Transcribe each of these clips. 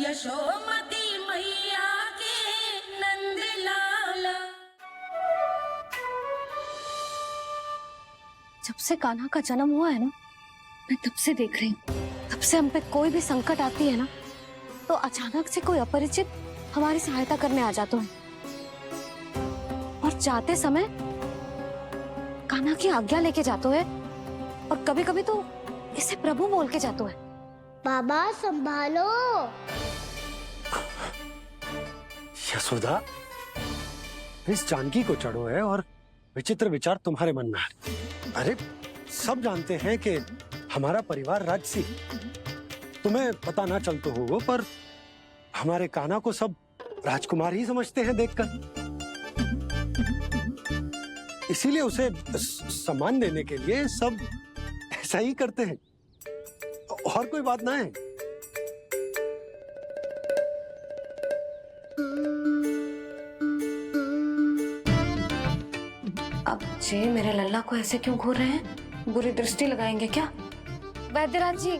यशोमती मैया के नंद लाला। जब से कान्हा का जन्म हुआ है ना, मैं तब से देख रही हूँ, तब से हम पे कोई भी संकट आती है ना, तो अचानक से कोई अपरिचित हमारी सहायता करने आ जाते हैं, और जाते समय कान्हा की आज्ञा लेके जाते हैं, और कभी कभी तो इसे प्रभु बोल के जाते हैं। बाबा संभालो। यशोदा, इस जानकी को चढ़ो है और विचित्र विचार तुम्हारे मन में है। अरे सब जानते हैं कि हमारा परिवार राजसी, तुम्हें पता ना चल तो होगा, पर हमारे कान्हा को सब राजकुमार ही समझते हैं देखकर, इसीलिए उसे सम्मान देने के लिए सब ऐसा ही करते हैं, और कोई बात ना है। अब जे मेरे लल्ला को ऐसे क्यों घूर रहे हैं? बुरी दृष्टि लगाएंगे क्या? वैद्यराज जी,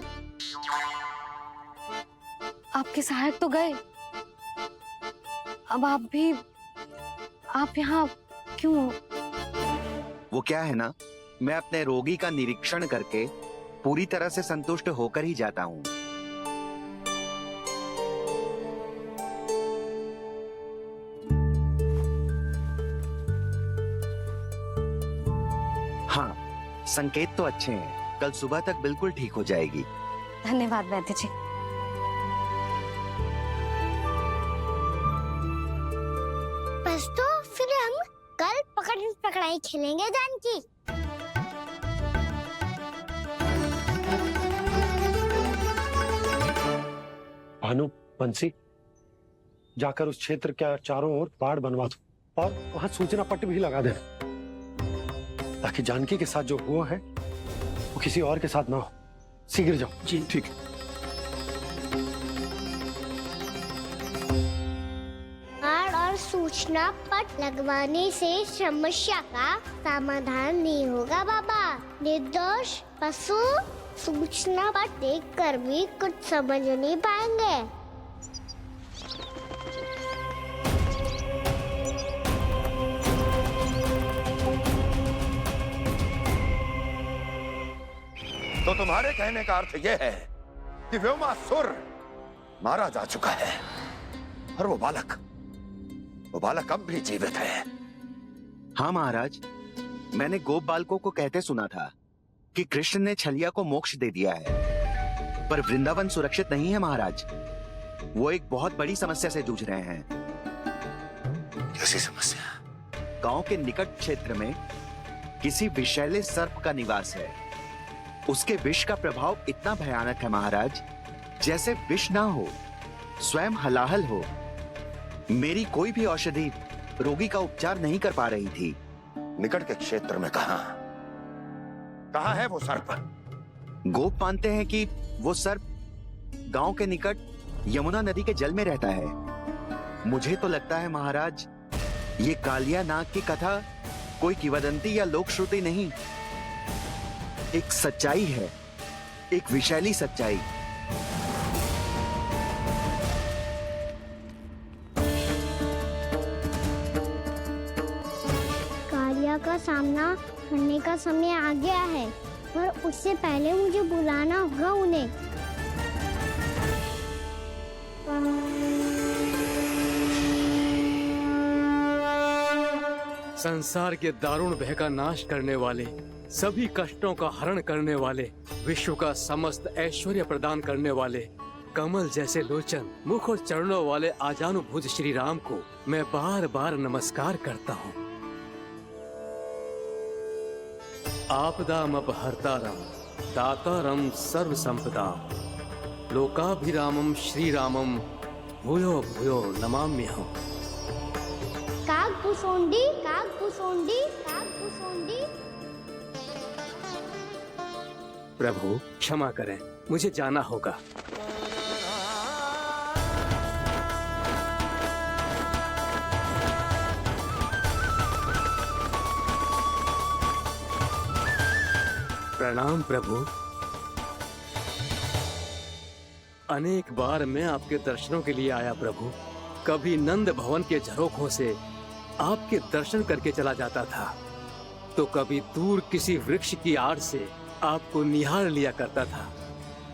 आपके सहायक तो गए, अब आप यहाँ क्यों? वो क्या है ना, मैं अपने रोगी का निरीक्षण करके पूरी तरह से संतुष्ट होकर ही जाता हूँ। हाँ, संकेत तो अच्छे हैं, कल सुबह तक बिल्कुल ठीक हो जाएगी। धन्यवाद वैद्य जी। बस तो फिर हम कल पकड़न पकड़ाई खेलेंगे जानकी। भानु, बंसी, जाकर उस क्षेत्र के चारों ओर बाड़ बनवा दो और वहां सूचना पट्ट भी लगा देना, ताकि जानकी के साथ जो हुआ है वो किसी और के साथ ना हो। शीघ्र जाओ। जी ठीक है। बाढ़ और सूचना पट लगवाने से समस्या का समाधान नहीं होगा बाबा। निर्दोष पशु सूचना पट देखकर भी कुछ समझ नहीं पाएंगे। तो तुम्हारे कहने का अर्थ यह है कि व्योमासुर मारा जा चुका है, और वो बालक अब भी जीवित है। हाँ महाराज, मैंने गोप बालकों को कहते सुना था कि कृष्ण ने छलिया को मोक्ष दे दिया है, पर वृंदावन सुरक्षित नहीं है महाराज। वो एक बहुत बड़ी समस्या से जूझ रहे हैं। कैसी समस्या? गांव के निकट क्षेत्र में किसी विषैले सर्प का निवास है। उसके विष का प्रभाव इतना भयानक है महाराज, जैसे विष ना हो, स्वयं हलाहल हो। मेरी कोई भी औषधि रोगी का उपचार नहीं कर पा रही थी। निकट के क्षेत्र में कहाँ है वो सर्प? गोप मानते हैं कि वो सर्प गांव के निकट यमुना नदी के जल में रहता है। मुझे तो लगता है महाराज, ये कालिया नाग की कथा कोई किंवदंती या लोक श्रुति नहीं, एक सच्चाई है, एक विषैली सच्चाई। कालिया का सामना करने का समय आ गया है, पर उससे पहले मुझे बुलाना होगा उन्हें। संसार के दारुण भय का नाश करने वाले, सभी कष्टों का हरण करने वाले, विश्व का समस्त ऐश्वर्य प्रदान करने वाले, कमल जैसे लोचन, मुख और चरणों वाले आजानुभुज श्री राम को मैं बार बार नमस्कार करता हूँ। आपदामपहर्तारं दातारं सर्व संपदाम लोकाभिरामं श्री रामं भूयो भूयो नमाम्यहम्। कागभूषोंडी, कागभूषोंडी, कागभूषोंडी। प्रभु क्षमा करें, मुझे जाना होगा। प्रणाम प्रभु। अनेक बार मैं आपके दर्शनों के लिए आया प्रभु। कभी नंद भवन के झरोखों से आपके दर्शन करके चला जाता था, तो कभी दूर किसी वृक्ष की आड़ से आपको निहार लिया करता था।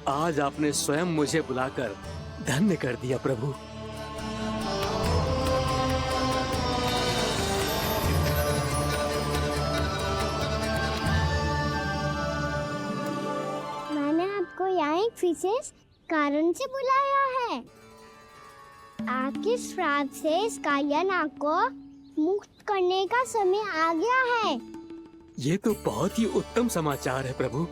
आज आपने स्वयं मुझे बुलाकर धन्य कर दिया प्रभु। मैंने आपको यहाँ एक विशेष कारण से बुलाया है। आपके श्राप से इस कालिया नाग को मुक्त करने का समय आ गया है। ये तो बहुत ही उत्तम समाचार है प्रभु।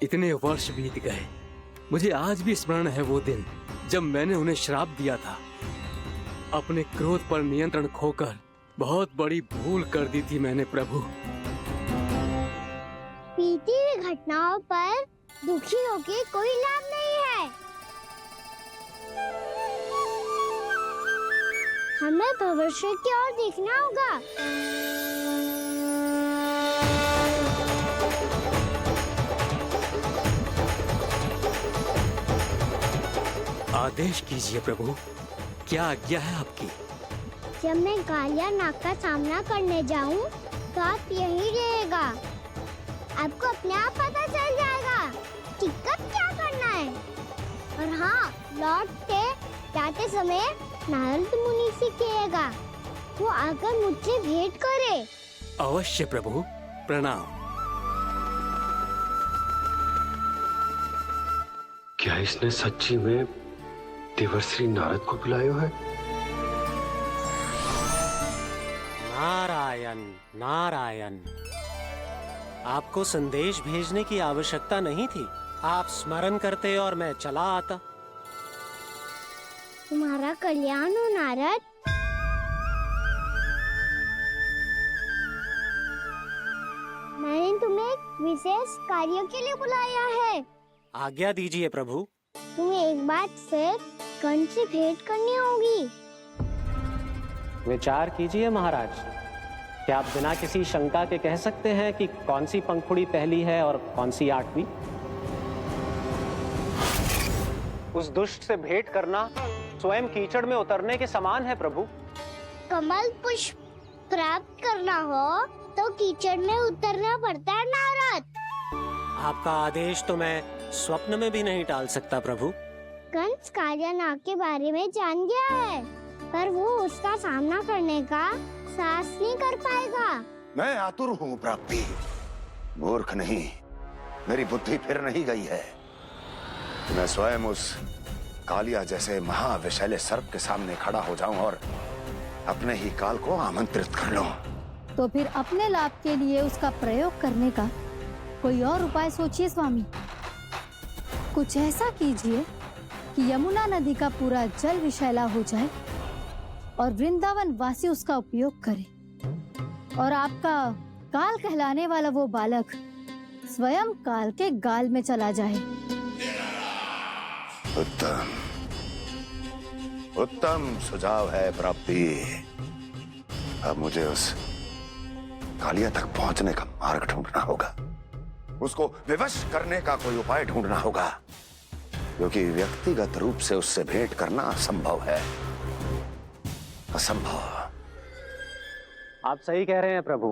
इतने वर्ष बीत गए, मुझे आज भी स्मरण है वो दिन जब मैंने उन्हें श्राप दिया था। अपने क्रोध पर नियंत्रण खोकर बहुत बड़ी भूल कर दी थी मैंने प्रभु। बीती हुई घटनाओं पर दुखी होके कोई लाभ नहीं है। हमें भविष्य की ओर देखना होगा। आदेश कीजिए प्रभु, क्या आज्ञा है आपकी? जब मैं कालिया नाग का सामना करने जाऊं, तो आप यहीं रहेगा। आपको अपने आप पता चल जाएगा कि कब क्या करना है। और हाँ, लौटते जाते समय नारद मुनि से कहेगा, वो आकर मुझसे भेंट करे। अवश्य प्रभु, प्रणाम। क्या इसने सच्ची में देवर्षि नारद को बुलाया है? नारायण नारायण, आपको संदेश भेजने की आवश्यकता नहीं थी। आप स्मरण करते और मैं चला आता। तुम्हारा कल्याण हो नारद। मैंने तुम्हें एक विशेष कार्य के लिए बुलाया है। आज्ञा दीजिए प्रभु। तुम्हें एक बात फिर कंस से भेंट करनी होगी। विचार कीजिए महाराज, क्या आप बिना किसी शंका के कह सकते हैं कि कौन सी पंखुड़ी पहली है और कौन सी आठवीं? उस दुष्ट से भेंट करना स्वयं कीचड़ में उतरने के समान है प्रभु। कमल पुष्प प्राप्त करना हो तो कीचड़ में उतरना पड़ता है नारद। आपका आदेश तो मैं स्वप्न में भी नहीं टाल सकता प्रभु। कंस कालिया नाग के बारे में जान गया है, पर वो उसका सामना करने का साहस नहीं कर पाएगा। मैं आतुर हूँ प्राप्ति, मूर्ख नहीं। मेरी बुद्धि फिर नहीं गई है। मैं स्वयं उस कालिया जैसे महाविषैले सर्प के सामने खड़ा हो जाऊं और अपने ही काल को आमंत्रित कर लूं। तो फिर अपने लाभ के लिए उसका प्रयोग करने का कोई और उपाय सोचिए स्वामी। कुछ ऐसा कीजिए कि यमुना नदी का पूरा जल विषैला हो जाए और वृंदावन वासी उसका उपयोग करे, और आपका काल कहलाने वाला वो बालक स्वयं काल के गाल में चला जाए। उत्तम उत्तम सुझाव है प्राप्ति। अब मुझे उस कालिया तक पहुंचने का मार्ग ढूंढना होगा। उसको विवश करने का कोई उपाय ढूंढना होगा, क्योंकि व्यक्तिगत रूप से उससे भेंट करना असंभव है। असंभव। आप सही कह रहे हैं प्रभु।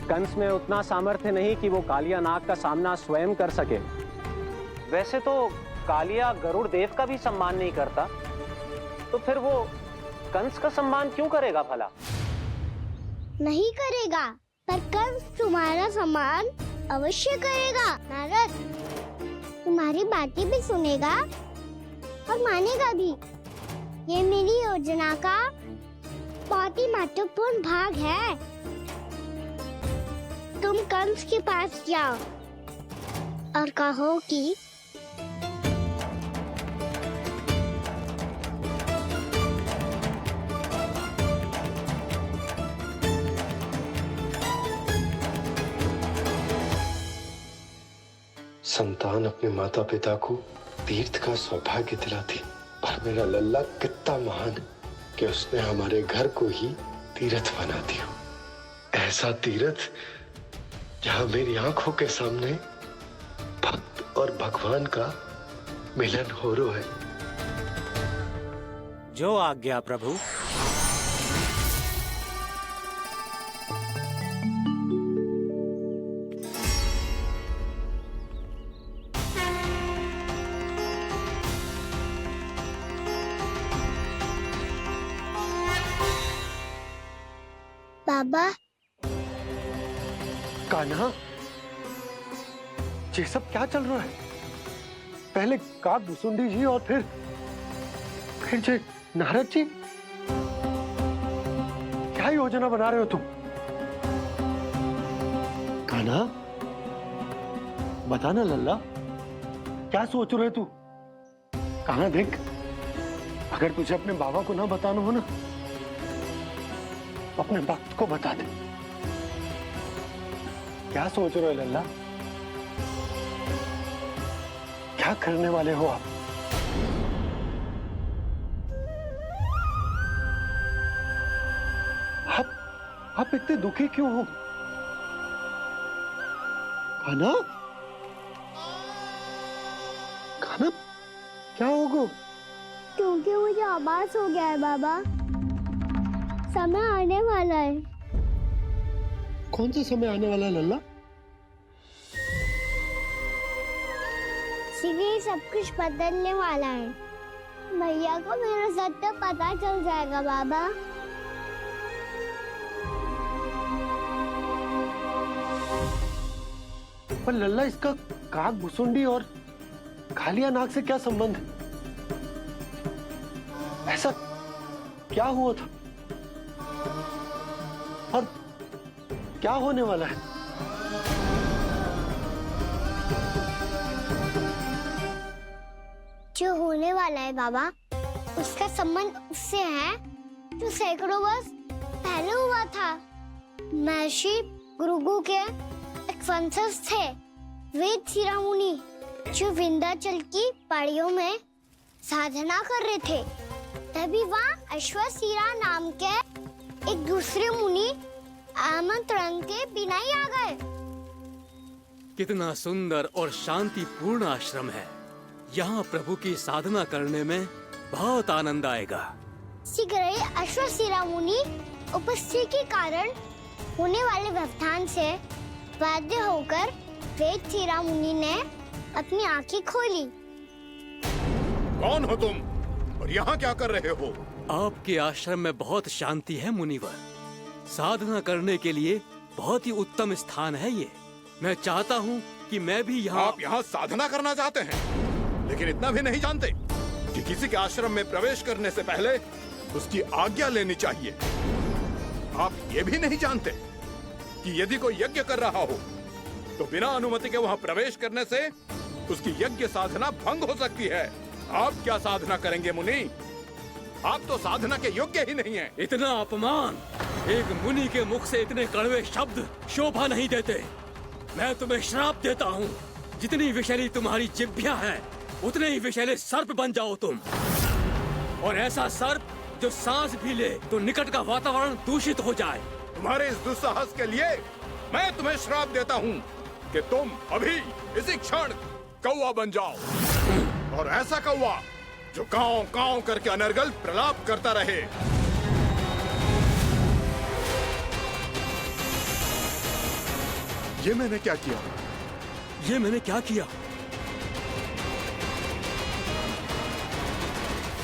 कंस में उतना सामर्थ्य नहीं कि वो कालिया नाग का सामना स्वयं कर सके। वैसे तो कालिया गरुड़ देव का भी सम्मान नहीं करता, तो फिर वो कंस का सम्मान क्यों करेगा भला? नहीं करेगा, पर कंस तुम्हारा सम्मान अवश्य करेगा नारद। तुम्हारी बातें भी सुनेगा और मानेगा भी। ये मेरी योजना का बहुत ही महत्वपूर्ण भाग है। तुम कंस के पास जाओ और कहो कि संतान अपने माता पिता को तीर्थ का सौभाग्य दिलाती, पर मेरा लल्ला कितना महान है कि उसने हमारे घर को ही तीर्थ बना दिया। ऐसा तीर्थ जहां मेरी आंखों के सामने भक्त और भगवान का मिलन हो रो है। जो आज्ञा प्रभु। बाबा, कान्हा, ये सब क्या चल रहा है? पहले काक भुसुंडी जी और फिर जे नारद जी। क्या योजना बना रहे हो तुम? कान्हा, बताना लल्ला, क्या सोच रहे तू? कान्हा देख, अगर तुझे अपने बाबा को ना बताना हो ना, अपने भक्त को बता दे। क्या सोच रहे हो लल्ला? क्या करने वाले हो आप? आप इतने दुखी क्यों हो? कान्हा, कान्हा, क्या होगा? क्योंकि मुझे आभास हो गया है बाबा, समय आने वाला है। कौन सा समय आने वाला है लल्ला? सीधे सब कुछ बदलने वाला है। भैया को मेरा सत्य पता चल जाएगा बाबा। पर लल्ला, इसका काक भुसुंडी और कालिया नाग से क्या संबंध है? ऐसा क्या हुआ था और क्या होने वाला है? जो होने वाला है बाबा, उसका संबंध उससे है जो सैकड़ों वर्ष पहले हुआ था। महर्षि भृगु के एक वंशज थे, वेद शिरा मुनि, जो विंध्याचल की पहाड़ियों में साधना कर रहे थे। तभी वहाँ अश्वशिरा नाम के एक दूसरे मुनि आमंत्रण के बिना ही आ गए। कितना सुंदर और शांतिपूर्ण आश्रम है। यहाँ प्रभु की साधना करने में बहुत आनंद आएगा। शीघ्र ही अश्वशिरा मुनि उपस्थिति के कारण होने वाले व्यवधान से बाध्य होकर वेद शिरा मुनि ने अपनी आंखें खोली। कौन हो तुम और यहाँ क्या कर रहे हो? आपके आश्रम में बहुत शांति है मुनिवर। साधना करने के लिए बहुत ही उत्तम स्थान है ये। मैं चाहता हूँ कि मैं भी यहाँ। आप यहाँ साधना करना चाहते हैं, लेकिन इतना भी नहीं जानते कि किसी के आश्रम में प्रवेश करने से पहले उसकी आज्ञा लेनी चाहिए। आप ये भी नहीं जानते कि यदि कोई यज्ञ कर रहा हो तो बिना अनुमति के वहाँ प्रवेश करने से उसकी यज्ञ साधना भंग हो सकती है। आप क्या साधना करेंगे मुनि? आप तो साधना के योग्य ही नहीं हैं। इतना अपमान! एक मुनि के मुख से इतने कड़वे शब्द शोभा नहीं देते। मैं तुम्हें श्राप देता हूँ, जितनी विषैली तुम्हारी जिह्वा है उतने ही विषैले सर्प बन जाओ तुम। और ऐसा सर्प जो सांस भी ले तो निकट का वातावरण दूषित हो जाए। तुम्हारे इस दुस्साहस के लिए मैं तुम्हें श्राप देता हूँ कि तुम अभी इसी क्षण कौवा बन जाओ, और ऐसा कौवा जो कांव कांव करके अनर्गल प्रलाप करता रहे। ये मैंने क्या किया? ये मैंने क्या किया?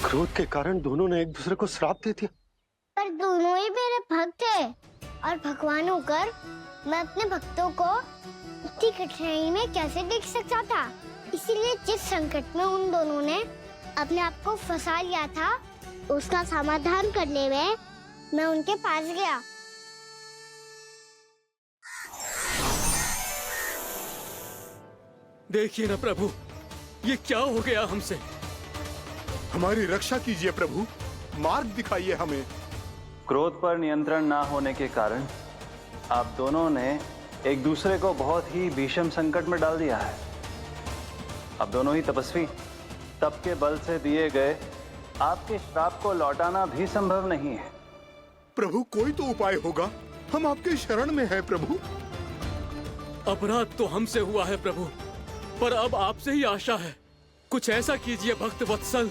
क्रोध के कारण दोनों ने एक दूसरे को श्राप दे दिया। पर दोनों ही मेरे भक्त थे, और भगवान होकर मैं अपने भक्तों को इतनी कठिनाई में कैसे देख सकता था। इसीलिए जिस संकट में उन दोनों ने अपने आप को फंसा लिया था, उसका समाधान करने में मैं उनके पास गया। देखिए ना प्रभु, ये क्या हो गया हमसे? हमारी रक्षा कीजिए प्रभु, मार्ग दिखाइए हमें। क्रोध पर नियंत्रण ना होने के कारण आप दोनों ने एक दूसरे को बहुत ही भीषण संकट में डाल दिया है। आप दोनों ही तपस्वी, तप के बल से दिए गए आपके श्राप को लौटाना भी संभव नहीं है। प्रभु कोई तो उपाय होगा, हम आपके शरण में हैं प्रभु। अपराध तो हमसे हुआ है प्रभु, पर अब आपसे ही आशा है, कुछ ऐसा कीजिए भक्त वत्सल,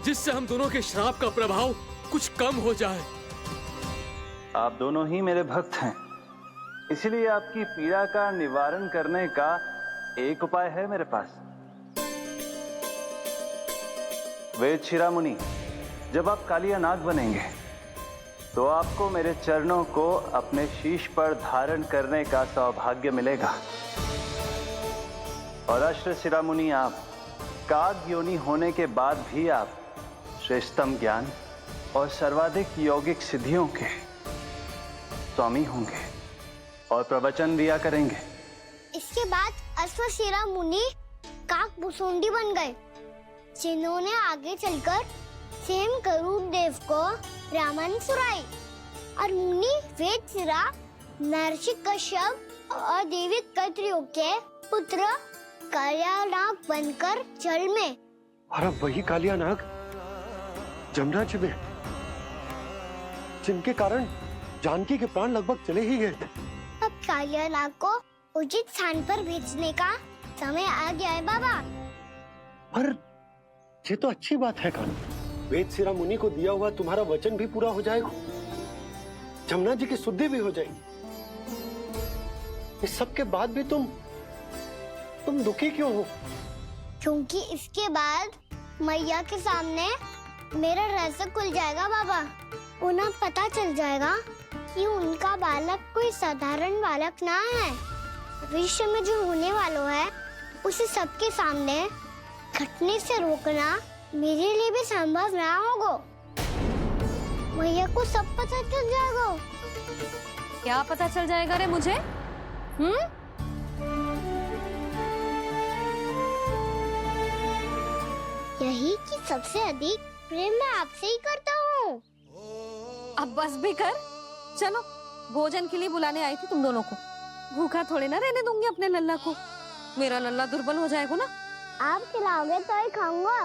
जिससे हम दोनों के श्राप का प्रभाव कुछ कम हो जाए। आप दोनों ही मेरे भक्त हैं, इसलिए आपकी पीड़ा का निवारण करने का एक उपाय है मेरे पास। वेद शिरामुनि, जब आप कालिया नाग बनेंगे तो आपको मेरे चरणों को अपने शीश पर धारण करने का सौभाग्य मिलेगा। और अश्र शिरामुनि, आप काग योनि होने के बाद भी आप श्रेष्ठतम ज्ञान और सर्वाधिक यौगिक सिद्धियों के स्वामी होंगे और प्रवचन दिया करेंगे। इसके बाद अश्वशिरा मुनि काक भुसुंडी बन गए, जिन्होंने आगे चलकर सेम गरुड़ देव को रामायण सुनाई। और मुनि वेदशिरा महर्षि कश्यप और देवी कत्रियों के पुत्र कालिया नाग बनकर जल में। और अब वही कालिया नाग जमुना जी में, जिनके कारण जानकी के प्राण लगभग चले ही गए थे। अब कालिया नाग को उचित स्थान पर भेजने का समय आ गया है बाबा। पर ये तो अच्छी बात है कान्हा, वेदशिरा मुनि को दिया हुआ तुम्हारा वचन भी पूरा हो जाएगा, जमुना जी की शुद्धि भी हो जाएगी। इस सब के बाद भी तुम दुखी क्यों हो? क्योंकि इसके बाद मैया के सामने मेरा रहस्य खुल जाएगा बाबा। उन्हें पता चल जाएगा कि उनका बालक कोई साधारण बालक ना है। भविष्य में जो होने वाला है उसे सबके सामने घटने से रोकना मेरे लिए भी संभव ना होगा। मैया को सब पता चल जाएगा। क्या पता चल जाएगा रे मुझे? यही कि सबसे अधिक प्रेम मैं आपसे ही करता हूँ। अब बस भी कर, चलो भोजन के लिए बुलाने आई थी तुम दोनों को। भूखा थोड़े ना रहने दूंगी अपने लल्ला को, मेरा लल्ला दुर्बल हो जाएगा ना। आप खिलाओगे तो ही खाऊंगा।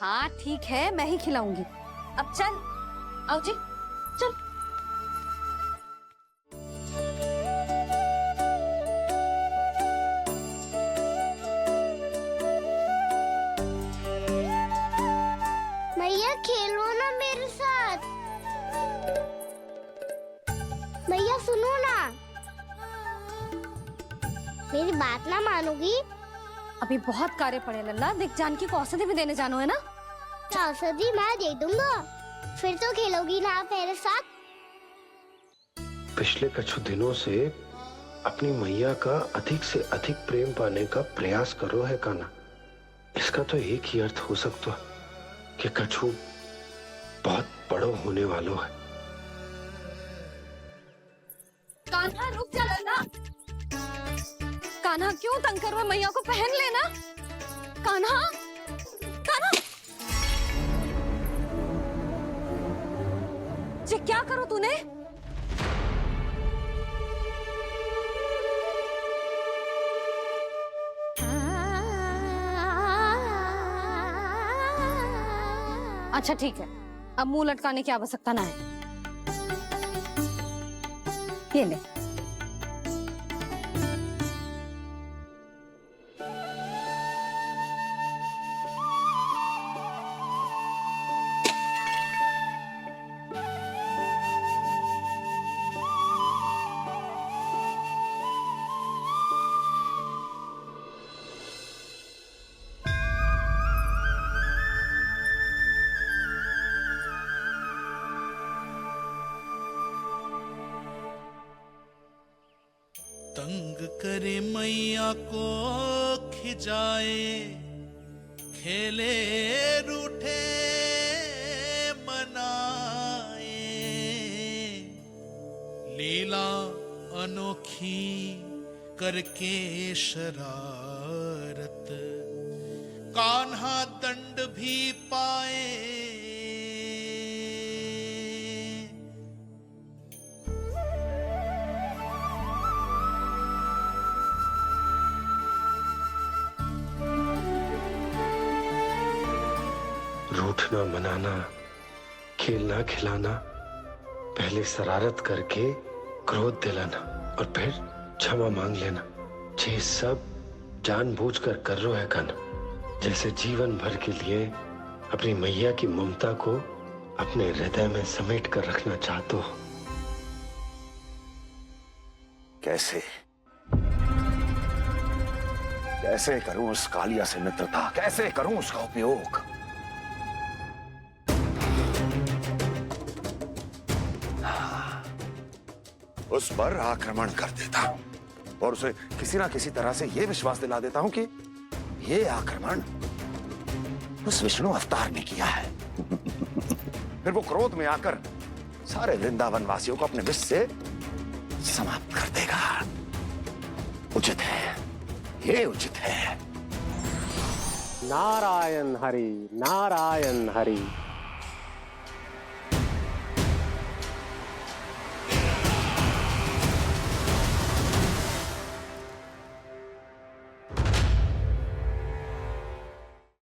हाँ ठीक है, मैं ही खिलाऊंगी। अब चल, आओ जी, चल। मैया खेलो ना मेरे साथ। मैया सुनो ना, मेरी बात ना मानोगी? अभी बहुत कार्य पड़े लल्ला, देख जानकी को औषधि भी देने जानो है ना। औषधि मैं दे दूंगा, फिर तो खेलोगी ना आप मेरे साथ। पिछले कुछ दिनों से अपनी मैया का अधिक से अधिक प्रेम पाने का प्रयास करो है कान्हा। इसका तो एक ही अर्थ हो सकता है कि कछु बहुत बड़ो होने वालो है। कान्हा रुक जा लल्ला। कान्हा क्यों तंग कर रहा है? मैया को पहन लेना। कान्हा, कान्हा, ये क्या करो तूने? अच्छा ठीक है, अब मुंह लटकाने की आवश्यकता ना है। ये ले। तंग करे मैया को खिजाए, खेले रूठे मनाए, लीला अनोखी करके शरारत, कान्हा दंड भी पाए। रूठना मनाना, खेलना खिलाना, पहले शरारत करके क्रोध दिलाना और फिर क्षमा मांग लेना, ये सब जानबूझकर कर रहे है कान्हा, जैसे जीवन भर के लिए अपनी मैया की ममता को अपने हृदय में समेट कर रखना चाहते हो। कैसे कैसे करूं उस कालिया से मित्रता, कैसे करूं उसका उपयोग? उस पर आक्रमण कर देता हूं और उसे किसी ना किसी तरह से यह विश्वास दिला देता हूं कि यह आक्रमण उस विष्णु अवतार ने किया है। फिर वो क्रोध में आकर सारे वृंदावन वासियों को अपने विष से समाप्त कर देगा। उचित है, ये उचित है। नारायण हरि, नारायण हरि।